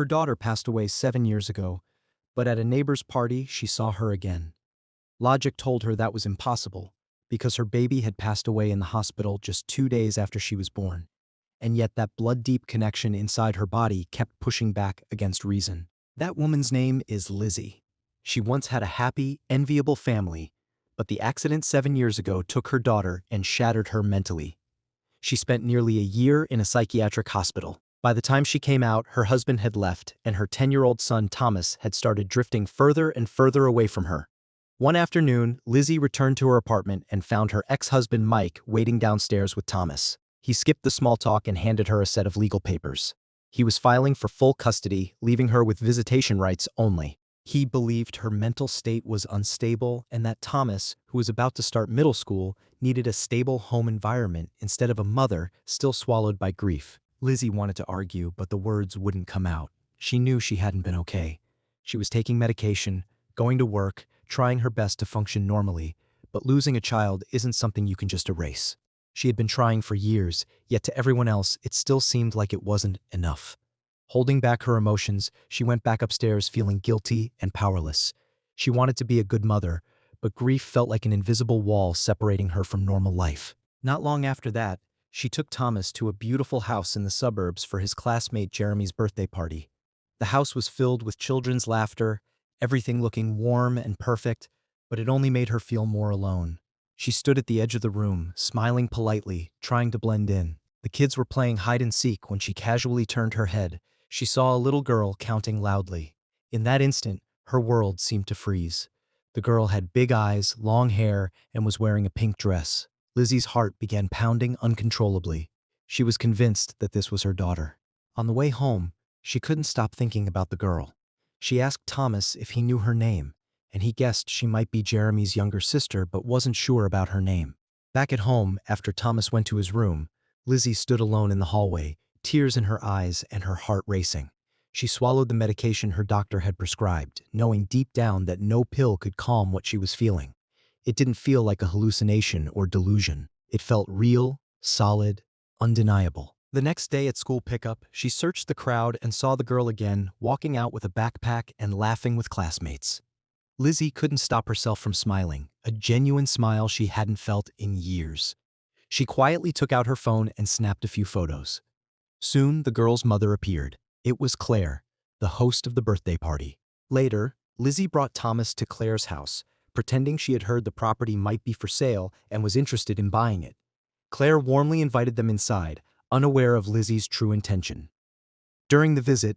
Her daughter passed away 7 years ago, but at a neighbor's party she saw her again. Logic told her that was impossible, because her baby had passed away in the hospital just 2 days after she was born. And yet that blood-deep connection inside her body kept pushing back against reason. That woman's name is Lizzie. She once had a happy, enviable family, but the accident 7 years ago took her daughter and shattered her mentally. She spent nearly a year in a psychiatric hospital. By the time she came out, her husband had left, and her 10-year-old son Thomas had started drifting further and further away from her. One afternoon, Lizzie returned to her apartment and found her ex-husband Mike waiting downstairs with Thomas. He skipped the small talk and handed her a set of legal papers. He was filing for full custody, leaving her with visitation rights only. He believed her mental state was unstable and that Thomas, who was about to start middle school, needed a stable home environment instead of a mother still swallowed by grief. Lizzie wanted to argue, but the words wouldn't come out. She knew she hadn't been okay. She was taking medication, going to work, trying her best to function normally, but losing a child isn't something you can just erase. She had been trying for years, yet to everyone else it still seemed like it wasn't enough. Holding back her emotions, she went back upstairs feeling guilty and powerless. She wanted to be a good mother, but grief felt like an invisible wall separating her from normal life. Not long after that, she took Thomas to a beautiful house in the suburbs for his classmate Jeremy's birthday party. The house was filled with children's laughter, everything looking warm and perfect, but it only made her feel more alone. She stood at the edge of the room, smiling politely, trying to blend in. The kids were playing hide and seek when she casually turned her head. She saw a little girl counting loudly. In that instant, her world seemed to freeze. The girl had big eyes, long hair, and was wearing a pink dress. Lizzie's heart began pounding uncontrollably. She was convinced that this was her daughter. On the way home, she couldn't stop thinking about the girl. She asked Thomas if he knew her name, and he guessed she might be Jeremy's younger sister but wasn't sure about her name. Back at home, after Thomas went to his room, Lizzie stood alone in the hallway, tears in her eyes and her heart racing. She swallowed the medication her doctor had prescribed, knowing deep down that no pill could calm what she was feeling. It didn't feel like a hallucination or delusion. It felt real, solid, undeniable. The next day at school pickup, she searched the crowd and saw the girl again, walking out with a backpack and laughing with classmates. Lizzie couldn't stop herself from smiling, a genuine smile she hadn't felt in years. She quietly took out her phone and snapped a few photos. Soon, the girl's mother appeared. It was Claire, the host of the birthday party. Later, Lizzie brought Thomas to Claire's house, pretending she had heard the property might be for sale and was interested in buying it. Claire warmly invited them inside, unaware of Lizzie's true intention. During the visit,